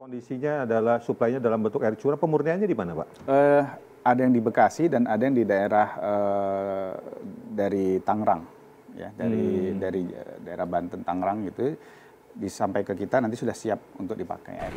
Kondisinya adalah suplainya dalam bentuk air curah, pemurniannya di mana, Pak? Ada yang di Bekasi dan ada yang di daerah dari Tangerang, ya dari daerah Banten Tangerang gitu, disampai ke kita nanti sudah siap untuk dipakai air.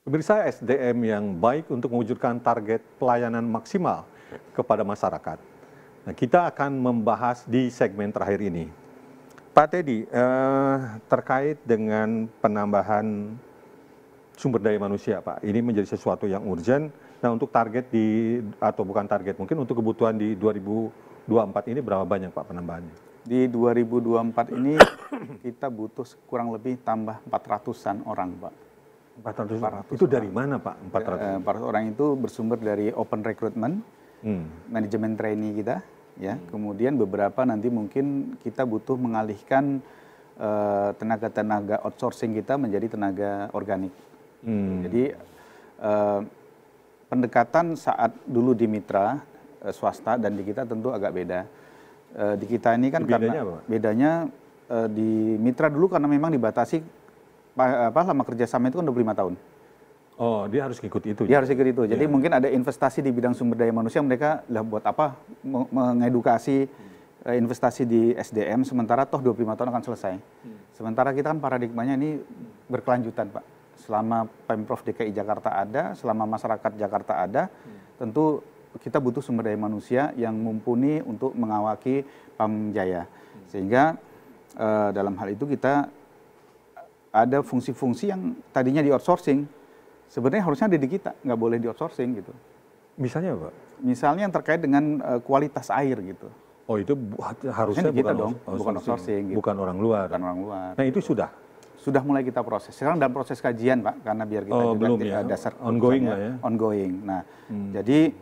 Pemirsa, SDM yang baik untuk mewujudkan target pelayanan maksimal kepada masyarakat. Nah, kita akan membahas di segmen terakhir ini. Pak Teddy, terkait dengan penambahan sumber daya manusia, Pak, ini menjadi sesuatu yang urgent. Nah, untuk target atau bukan target, mungkin untuk kebutuhan di 2024 ini berapa banyak, Pak, penambahannya? Di 2024 ini kita butuh kurang lebih tambah 400-an orang, Pak. 400 itu dari mana, Pak? 400 orang itu bersumber dari open recruitment, manajemen trainee kita, ya. Kemudian beberapa nanti mungkin kita butuh mengalihkan tenaga-tenaga outsourcing kita menjadi tenaga organik. Jadi pendekatan saat dulu di mitra swasta dan di kita tentu agak beda. Di kita ini kan bedanya di mitra dulu karena memang dibatasi lama kerjasama itu kan 25 tahun. Oh, dia harus ikut itu. Dia harus ikut itu. Jadi mungkin ada investasi di bidang sumber daya manusia, mereka lah buat apa mengedukasi investasi di SDM, sementara toh 25 tahun akan selesai. Sementara kita kan paradigmanya ini berkelanjutan, Pak. Selama Pemprov DKI Jakarta ada, selama masyarakat Jakarta ada, tentu kita butuh sumber daya manusia yang mumpuni untuk mengawaki Pamjaya. Sehingga dalam hal itu kita ada fungsi-fungsi yang tadinya di outsourcing, sebenarnya harusnya ada di kita, nggak boleh di outsourcing gitu. Misalnya, Pak? Misalnya yang terkait dengan kualitas air gitu. Oh, itu harusnya bukan outsourcing gitu. Bukan orang luar. Bukan orang luar. Nah, itu sudah mulai kita proses. Sekarang dalam proses kajian, Pak, karena biar kita juga belum ya. dasar Ongoing lah ya. Ongoing. Nah, jadi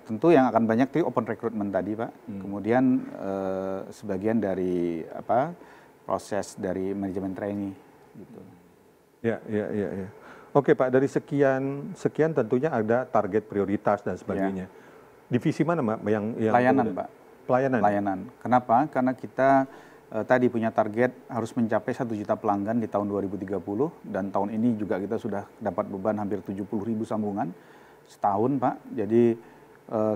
tentu yang akan banyak itu open recruitment tadi, Pak. Kemudian sebagian dari proses dari manajemen trainee gitu. Ya. Oke, Pak, dari sekian tentunya ada target prioritas dan sebagainya. Divisi mana, Pak, yang pelayanan, Pak? Pelayanan. Kenapa? Karena kita tadi punya target harus mencapai 1 juta pelanggan di tahun 2030 dan tahun ini juga kita sudah dapat beban hampir 70.000 sambungan setahun, Pak. Jadi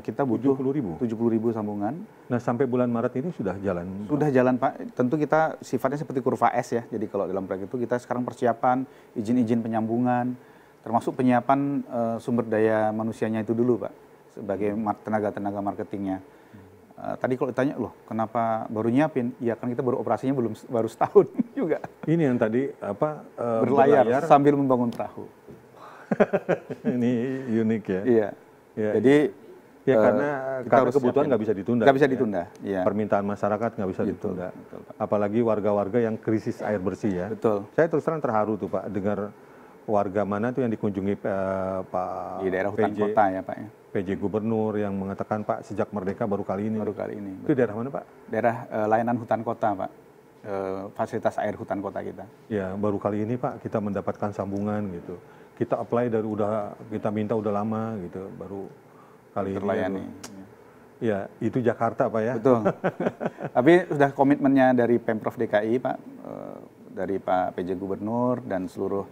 kita butuh 70.000 sambungan. Nah, sampai bulan Maret ini sudah jalan? Sudah jalan, Pak. Tentu kita sifatnya seperti kurva S ya. Jadi kalau dalam proyek itu kita sekarang persiapan izin-izin penyambungan, termasuk penyiapan sumber daya manusianya itu dulu, Pak, sebagai tenaga marketingnya. Tadi kalau ditanya, loh kenapa baru nyiapin? Ya kan kita baru operasinya baru setahun juga. Ini yang tadi berlayar sambil membangun perahu. Ini unik ya. Iya. Jadi karena kebutuhan nggak bisa ditunda. Nggak bisa ditunda. Ya. Permintaan masyarakat nggak bisa ditunda. Betul, apalagi warga-warga yang krisis air bersih ya. Betul. Saya terus terang terharu tuh, Pak, dengar warga mana tuh yang dikunjungi Pak di daerah hutan kota ya, Pak ya. PJ Gubernur yang mengatakan, Pak, sejak merdeka baru kali ini. Baru kali ini. Itu daerah mana, Pak? Daerah layanan hutan kota, Pak. Fasilitas air hutan kota kita. Ya, baru kali ini, Pak, kita mendapatkan sambungan gitu. Kita apply kita minta udah lama gitu, baru kali terlayani. Ya, itu Jakarta, Pak ya. Betul. Tapi sudah komitmennya dari Pemprov DKI, Pak, dari Pak PJ Gubernur dan seluruh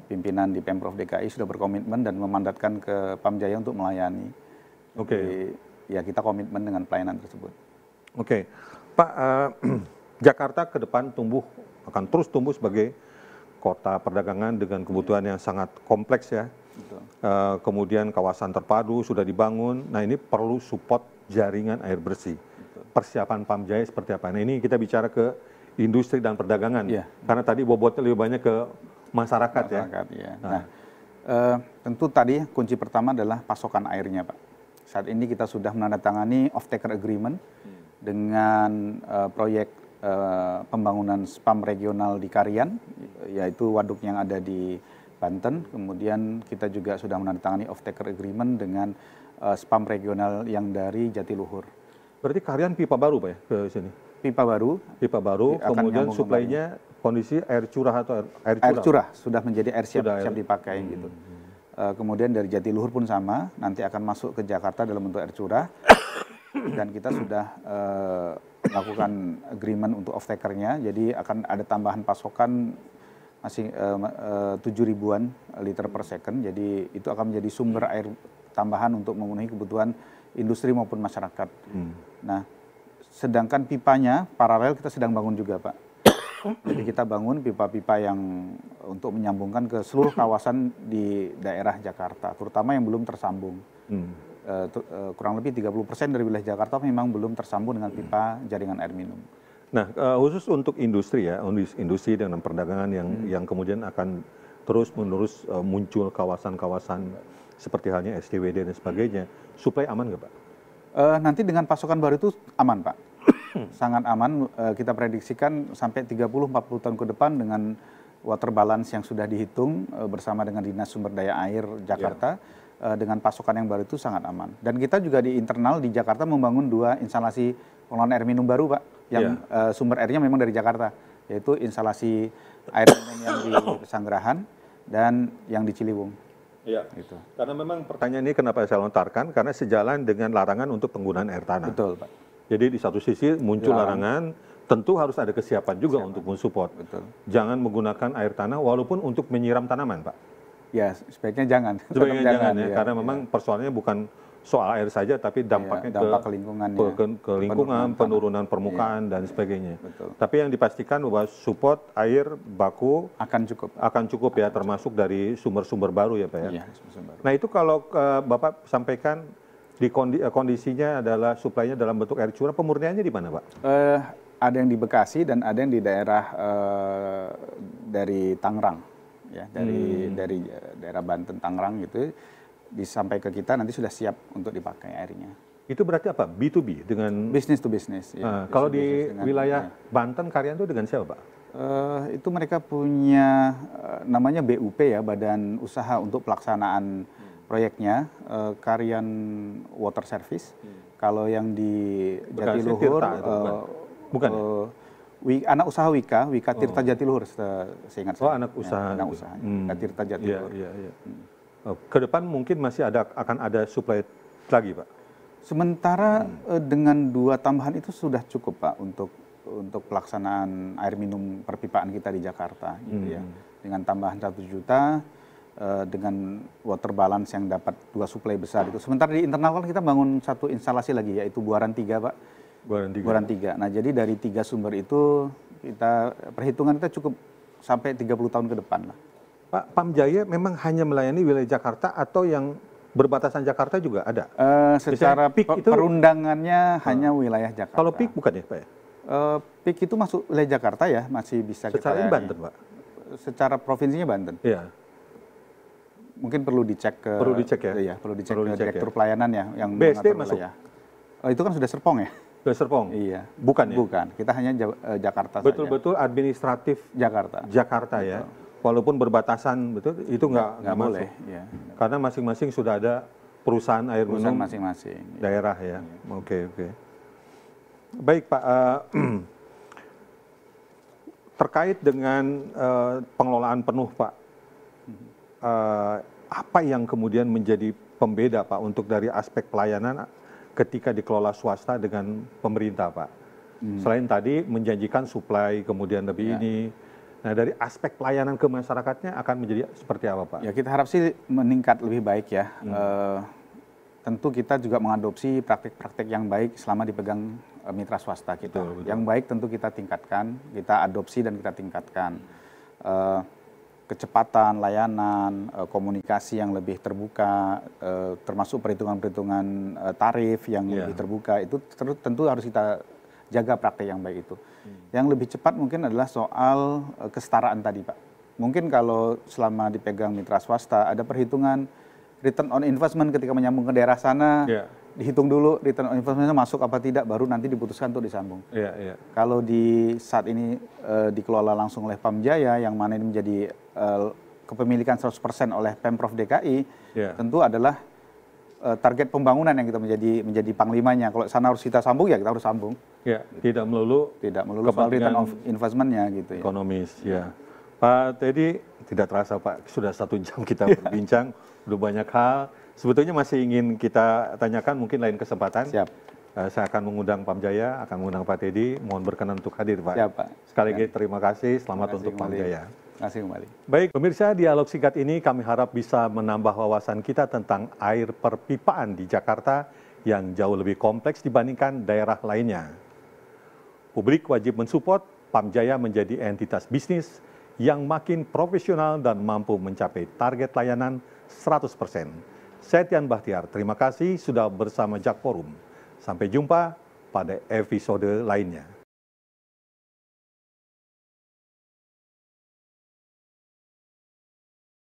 pimpinan di Pemprov DKI sudah berkomitmen dan memandatkan ke Pamjaya untuk melayani. Oke. Jadi, ya kita komitmen dengan pelayanan tersebut. Oke. Pak, Jakarta ke depan akan terus tumbuh sebagai kota perdagangan dengan kebutuhan yang sangat kompleks ya. Kemudian kawasan terpadu sudah dibangun. Nah, ini perlu support jaringan air bersih. Persiapan Pamjaya seperti apa? Nah, ini kita bicara ke industri dan perdagangan. Karena tadi bobotnya lebih banyak ke masyarakat ya. Nah, tentu tadi kunci pertama adalah pasokan airnya, Pak. Saat ini kita sudah menandatangani off-taker agreement dengan proyek pembangunan spam regional di Karian, yaitu waduk yang ada di Banten. Kemudian kita juga sudah menandatangani off-taker agreement dengan spam regional yang dari Jatiluhur. Berarti Karian pipa baru, Pak ya, ke sini? Pipa baru, kemudian suplainya kondisi air curah atau air curah? Air curah, sudah menjadi air siap dipakai gitu. Kemudian dari Jatiluhur pun sama, nanti akan masuk ke Jakarta dalam bentuk air curah. Dan kita sudah melakukan agreement untuk off-takernya, jadi akan ada tambahan pasokan masih 7.000-an liter per second, jadi itu akan menjadi sumber air tambahan untuk memenuhi kebutuhan industri maupun masyarakat. Nah, sedangkan pipanya paralel kita sedang bangun juga, Pak. Jadi kita bangun pipa-pipa yang untuk menyambungkan ke seluruh kawasan di daerah Jakarta, terutama yang belum tersambung. Kurang lebih 30% dari wilayah Jakarta memang belum tersambung dengan pipa jaringan air minum. Nah, khusus untuk industri ya, industri dengan perdagangan yang kemudian akan terus-menerus muncul kawasan-kawasan seperti halnya SCWD dan sebagainya, suplai aman nggak, Pak? Nanti dengan pasokan baru itu aman, Pak. Sangat aman, kita prediksikan sampai 30-40 tahun ke depan dengan water balance yang sudah dihitung bersama dengan Dinas Sumber Daya Air Jakarta, dengan pasokan yang baru itu sangat aman. Dan kita juga di internal di Jakarta membangun 2 instalasi pengelolaan air minum baru, Pak, yang sumber airnya memang dari Jakarta, yaitu instalasi air minum yang di Pesanggerahan dan yang di Ciliwung. Iya, gitu. Karena memang pertanyaan ini kenapa saya lontarkan, karena sejalan dengan larangan untuk penggunaan air tanah. Betul, Pak. Jadi di satu sisi muncul larangan, tentu harus ada kesiapan juga untuk mensupport. Betul. Jangan menggunakan air tanah walaupun untuk menyiram tanaman, Pak. Ya, sebaiknya jangan. Sebaiknya jangan ya, karena memang persoalannya bukan soal air saja, tapi dampaknya dampak ke lingkungan, penurunan permukaan dan sebagainya. Betul. Tapi yang dipastikan bahwa support air baku akan cukup ya, termasuk dari sumber-sumber baru ya, Pak ya. Iya, sumber baru. Nah itu kalau Bapak sampaikan di kondisinya adalah suplainya dalam bentuk air curah, pemurniannya di mana, Pak? Ada yang di Bekasi dan ada yang di daerah dari Tangerang, ya, dari daerah Banten, Tangerang gitu. Disampai ke kita nanti sudah siap untuk dipakai airnya. Itu berarti apa? B2B dengan business to business. Ya, kalau di wilayah Banten Karyan itu dengan siapa, Pak? Itu mereka punya namanya BUP ya, Badan Usaha untuk Pelaksanaan Proyeknya, Karyan Water Service. Kalau yang di Jatiluhur, bukan? Anak usaha Wika Tirta Jatiluhur, seingat saya. Anak usaha. Anak usaha. Wika Tirta Jatiluhur. Iya. Ke depan mungkin masih akan ada suplai lagi, Pak? Sementara dengan 2 tambahan itu sudah cukup, Pak, untuk pelaksanaan air minum perpipaan kita di Jakarta, gitu ya. Dengan tambahan 1 juta, dengan water balance yang dapat 2 suplai besar itu. Sementara di internal kan kita bangun 1 instalasi lagi, yaitu Buaran 3, Pak. Buaran 3. Nah, jadi dari 3 sumber itu perhitungan kita cukup sampai 30 tahun ke depan lah. Pak, Pamjaya memang hanya melayani wilayah Jakarta atau yang berbatasan Jakarta juga ada? Secara perundangannya hanya wilayah Jakarta. Kalau PIK bukan ya, Pak ya? PIK itu masuk wilayah Jakarta ya, masih bisa secara kita Banten, Pak? Secara provinsinya Banten. Iya. Mungkin perlu dicek ke ya? Iya, perlu dicek ke Direktur Pelayanan ya yang BSD masuk. Itu kan sudah Serpong ya? Sudah Serpong? Iya. Bukan ya? Bukan, kita hanya Jakarta saja. Betul-betul administratif Jakarta ya. Walaupun berbatasan, betul, itu nggak boleh. Ya. Karena masing-masing sudah ada perusahaan air minum masing-masing daerah ya. Oke. Baik, Pak. Terkait dengan pengelolaan penuh, Pak, apa yang kemudian menjadi pembeda, Pak, untuk dari aspek pelayanan ketika dikelola swasta dengan pemerintah, Pak? Selain tadi menjanjikan suplai, kemudian lebih ini. Nah, dari aspek pelayanan ke masyarakatnya akan menjadi seperti apa, Pak? Ya, kita harap sih meningkat lebih baik ya. Tentu kita juga mengadopsi praktik-praktik yang baik selama dipegang mitra swasta kita. Betul. Yang baik tentu kita tingkatkan, kita adopsi dan kita tingkatkan. Kecepatan, layanan, komunikasi yang lebih terbuka, termasuk perhitungan-perhitungan tarif yang lebih terbuka, itu tentu harus kita jaga praktik yang baik itu. Yang lebih cepat mungkin adalah soal kesetaraan tadi, Pak. Mungkin kalau selama dipegang mitra swasta ada perhitungan return on investment ketika menyambung ke daerah sana, dihitung dulu return on investment-nya masuk apa tidak, baru nanti diputuskan untuk disambung. Kalau di saat ini dikelola langsung oleh Pamjaya, yang mana ini menjadi kepemilikan 100% oleh Pemprov DKI, tentu adalah target pembangunan yang kita menjadi panglimanya. Kalau sana harus kita sambung, ya kita harus sambung. Ya, tidak melulu soal return on investment-nya gitu ya. Ekonomis, ya. Pak Teddy, tidak terasa Pak, sudah 1 jam kita berbincang, udah banyak hal. Sebetulnya masih ingin kita tanyakan mungkin lain kesempatan. Siap. Saya akan mengundang Pamjaya, akan mengundang Pak Teddy. Mohon berkenan untuk hadir, Pak. Siap, Pak. Sekali lagi terima kasih. Selamat untuk Pamjaya. Terima kasih kembali. Baik, pemirsa, dialog singkat ini kami harap bisa menambah wawasan kita tentang air perpipaan di Jakarta yang jauh lebih kompleks dibandingkan daerah lainnya. Publik wajib mensupport Pamjaya menjadi entitas bisnis yang makin profesional dan mampu mencapai target layanan 100%. Saya Tian Bahtiar, terima kasih sudah bersama Jak Forum. Sampai jumpa pada episode lainnya.